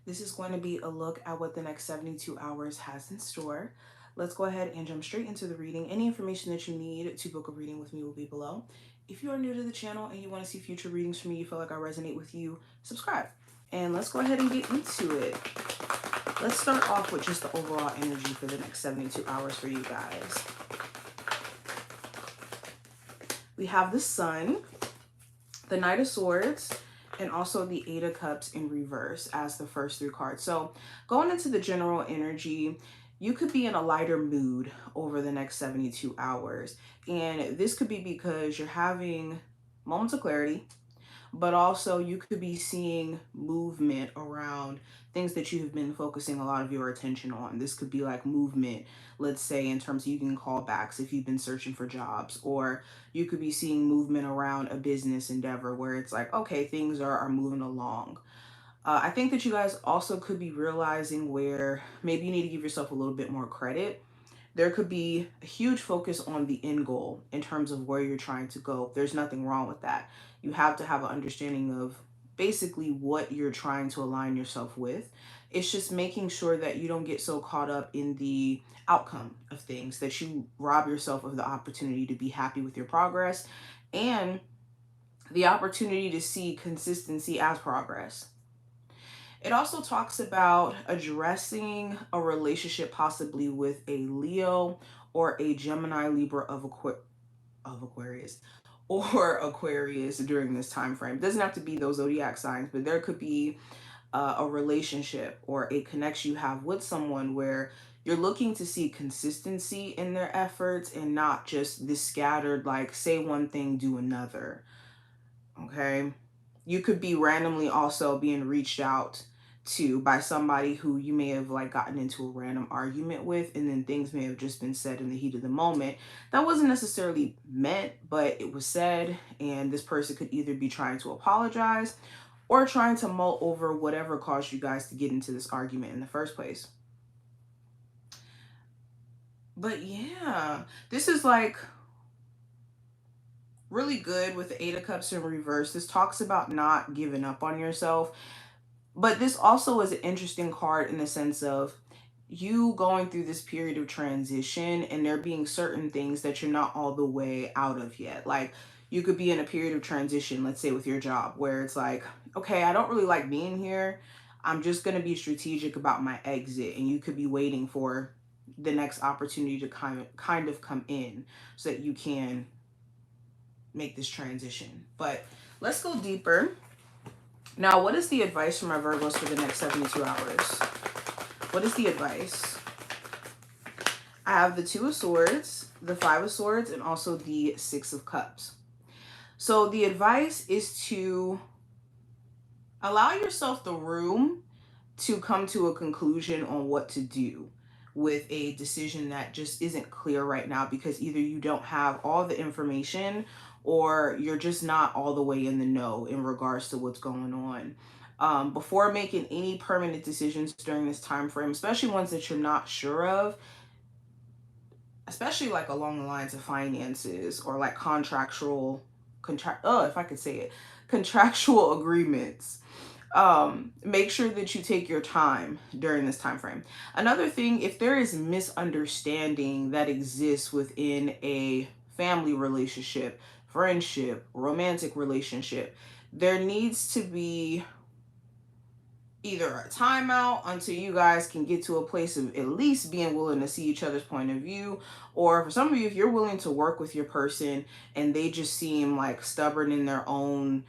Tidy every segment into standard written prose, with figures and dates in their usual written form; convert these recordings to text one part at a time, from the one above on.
This is going to be a look at what the next 72 hours has in store. Let's go ahead and jump straight into the reading. Any information that you need to book a reading with me will be below. If you are new to the channel and you want to see future readings from me, you feel like I resonate with you, subscribe. And let's go ahead and get into it. Let's start off with just the overall energy for the next 72 hours for you guys. We have the Sun, the Knight of Swords, and also the Eight of Cups in reverse as the first three cards. So going into the general energy, you could be in a lighter mood over the next 72 hours. And this could be because you're having moments of clarity, but also you could be seeing movement around things that you have been focusing a lot of your attention on. This could be like movement, let's say, in terms of you can call backs if you've been searching for jobs, or you could be seeing movement around a business endeavor where it's like, okay, things are moving along. I think that you guys also could be realizing where maybe you need to give yourself a little bit more credit. There could be a huge focus on the end goal in terms of where you're trying to go. There's nothing wrong with that. You have to have an understanding of basically what you're trying to align yourself with. It's just making sure that you don't get so caught up in the outcome of things that you rob yourself of the opportunity to be happy with your progress and the opportunity to see consistency as progress. It also talks about addressing a relationship possibly with a Leo or a Gemini, Libra of Aquarius or Aquarius during this time frame. It doesn't have to be those zodiac signs, but there could be a relationship or a connection you have with someone where you're looking to see consistency in their efforts and not just this scattered, like, say one thing, do another. Okay. You could be randomly also being reached out to by somebody who you may have like gotten into a random argument with, and then things may have just been said in the heat of the moment that wasn't necessarily meant, but it was said, and this person could either be trying to apologize or trying to mull over whatever caused you guys to get into this argument in the first place. But yeah, this is like really good with the Eight of Cups in reverse. This talks about not giving up on yourself. But this also is an interesting card in the sense of you going through this period of transition and there being certain things that you're not all the way out of yet. Like you could be in a period of transition, let's say with your job, where it's like, okay, I don't really like being here. I'm just going to be strategic about my exit. And you could be waiting for the next opportunity to kind of come in so that you can make this transition. But let's go deeper. Now, what is the advice for my Virgos for the next 72 hours? What is the advice? I have the Two of Swords, the Five of Swords, and also the Six of Cups. So the advice is to allow yourself the room to come to a conclusion on what to do with a decision that just isn't clear right now, because either you don't have all the information or you're just not all the way in the know in regards to what's going on. Before making any permanent decisions during this time frame, especially ones that you're not sure of, especially like along the lines of finances or like if I could say it, contractual agreements, make sure that you take your time during this time frame. Another thing, if there is misunderstanding that exists within a family relationship, friendship, romantic relationship, there needs to be either a timeout until you guys can get to a place of at least being willing to see each other's point of view. Or for some of you, if you're willing to work with your person and they just seem like stubborn in their own,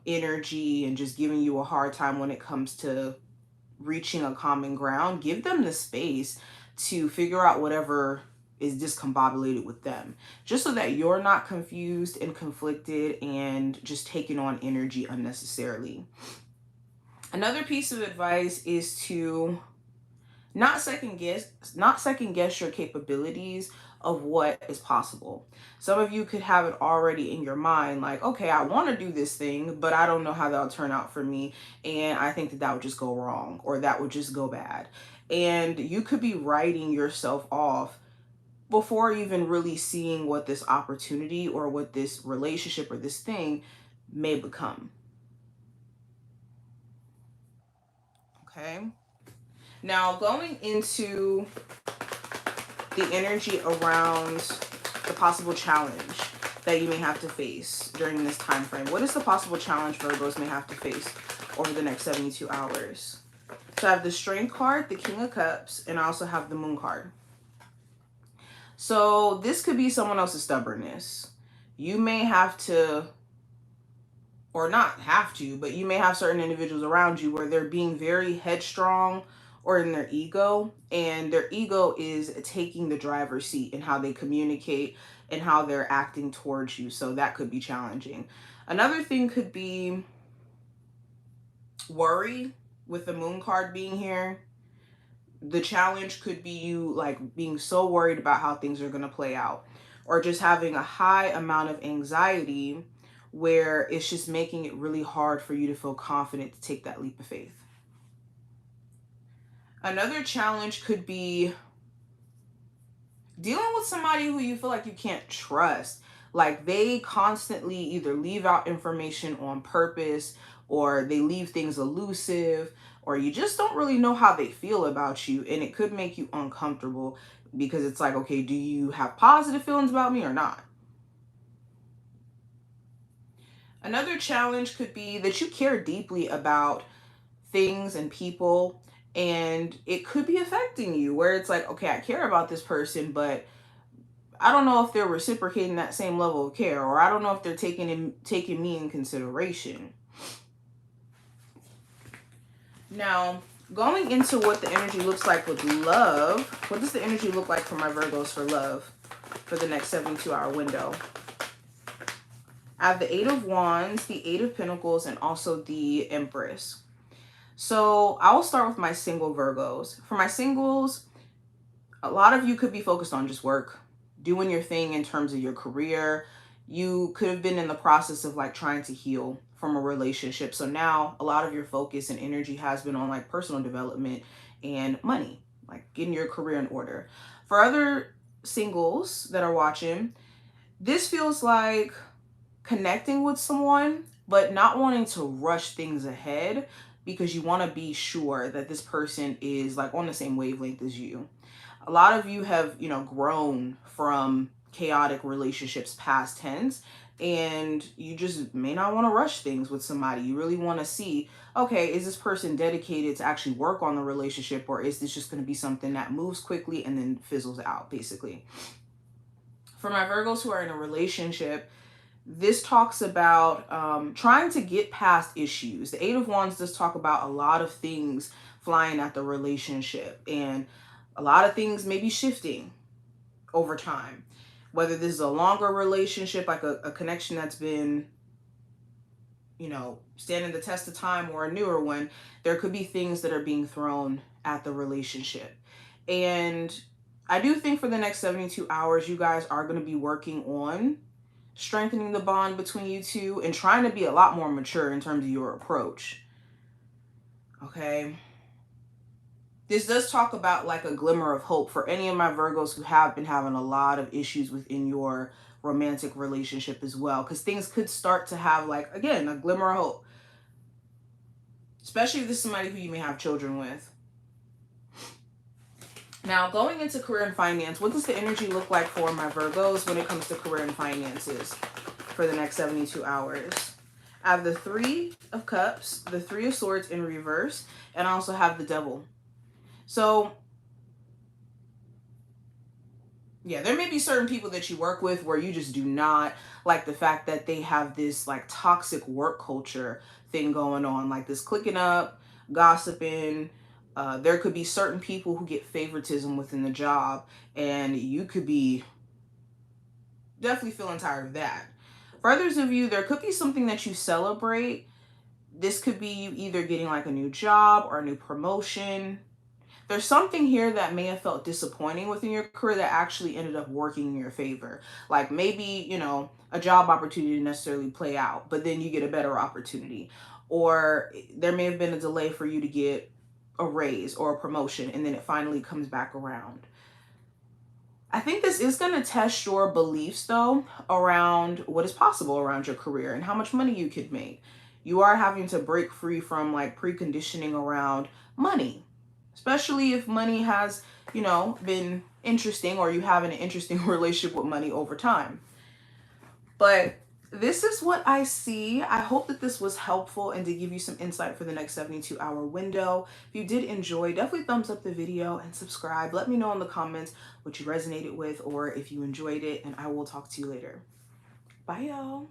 energy and just giving you a hard time when it comes to reaching a common ground, give them the space to figure out whatever is discombobulated with them, just so that you're not confused and conflicted and just taking on energy unnecessarily. Another piece of advice is to not second guess your capabilities of what is possible. Some of you could have it already in your mind, like, okay, I want to do this thing, but I don't know how that'll turn out for me, and I think that would just go wrong or that would just go bad. And you could be writing yourself off before even really seeing what this opportunity or what this relationship or this thing may become. Okay. Now going into the energy around the possible challenge that you may have to face during this time frame. What is the possible challenge Virgos may have to face over the next 72 hours? So I have the Strength card, the King of Cups, and I also have the Moon card. So this could be someone else's stubbornness. You may have to, or not have to, but you may have certain individuals around you where they're being very headstrong or in their ego, and their ego is taking the driver's seat in how they communicate and how they're acting towards you. So that could be challenging. Another thing could be worry with the Moon card being here. The challenge could be you like being so worried about how things are going to play out, or just having a high amount of anxiety where it's just making it really hard for you to feel confident to take that leap of faith. Another challenge could be dealing with somebody who you feel like you can't trust. Like they constantly either leave out information on purpose, or they leave things elusive, or you just don't really know how they feel about you. And it could make you uncomfortable because it's like, okay, do you have positive feelings about me or not? Another challenge could be that you care deeply about things and people, and it could be affecting you where it's like, okay, I care about this person, but I don't know if they're reciprocating that same level of care, or I don't know if they're taking me in consideration. Now, going into what the energy looks like with love, what does the energy look like for my Virgos for love for the next 72-hour window? I have the Eight of Wands, the Eight of Pentacles, and also the Empress. So I will start with my single Virgos. For my singles, a lot of you could be focused on just work, doing your thing in terms of your career. You could have been in the process of like trying to heal from a relationship. So now a lot of your focus and energy has been on like personal development and money, like getting your career in order. For other singles that are watching, this feels like connecting with someone, but not wanting to rush things ahead because you want to be sure that this person is like on the same wavelength as you. A lot of you have, grown from chaotic relationships past tense, and you just may not want to rush things with somebody. You really want to see, okay, is this person dedicated to actually work on the relationship, or is this just going to be something that moves quickly and then fizzles out, basically? For my Virgos who are in a relationship, this talks about trying to get past issues. The Eight of Wands does talk about a lot of things flying at the relationship, and a lot of things may be shifting over time. Whether this is a longer relationship, like a connection that's been, standing the test of time, or a newer one, there could be things that are being thrown at the relationship. And I do think for the next 72 hours, you guys are going to be working on strengthening the bond between you two and trying to be a lot more mature in terms of your approach. Okay. This does talk about like a glimmer of hope for any of my Virgos who have been having a lot of issues within your romantic relationship as well, because things could start to have like, again, a glimmer of hope, especially if this is somebody who you may have children with. Now, going into career and finance, what does the energy look like for my Virgos when it comes to career and finances for the next 72 hours? I have the Three of Cups, the Three of Swords in reverse, and I also have the Devil. So, yeah, there may be certain people that you work with where you just do not like the fact that they have this like toxic work culture thing going on, like this clicking up, gossiping. There could be certain people who get favoritism within the job, and you could be definitely feeling tired of that. For others of you, there could be something that you celebrate. This could be you either getting like a new job or a new promotion. There's something here that may have felt disappointing within your career that actually ended up working in your favor. Like maybe, a job opportunity didn't necessarily play out, but then you get a better opportunity. Or there may have been a delay for you to get a raise or a promotion, and then it finally comes back around. I think this is going to test your beliefs, though, around what is possible around your career and how much money you could make. You are having to break free from like preconditioning around money, especially if money has, you know, been interesting, or you have an interesting relationship with money over time. But this is what I see. I hope that this was helpful and to give you some insight for the next 72-hour window. If you did enjoy, definitely thumbs up the video and subscribe. Let me know in the comments what you resonated with or if you enjoyed it, and I will talk to you later. Bye, y'all.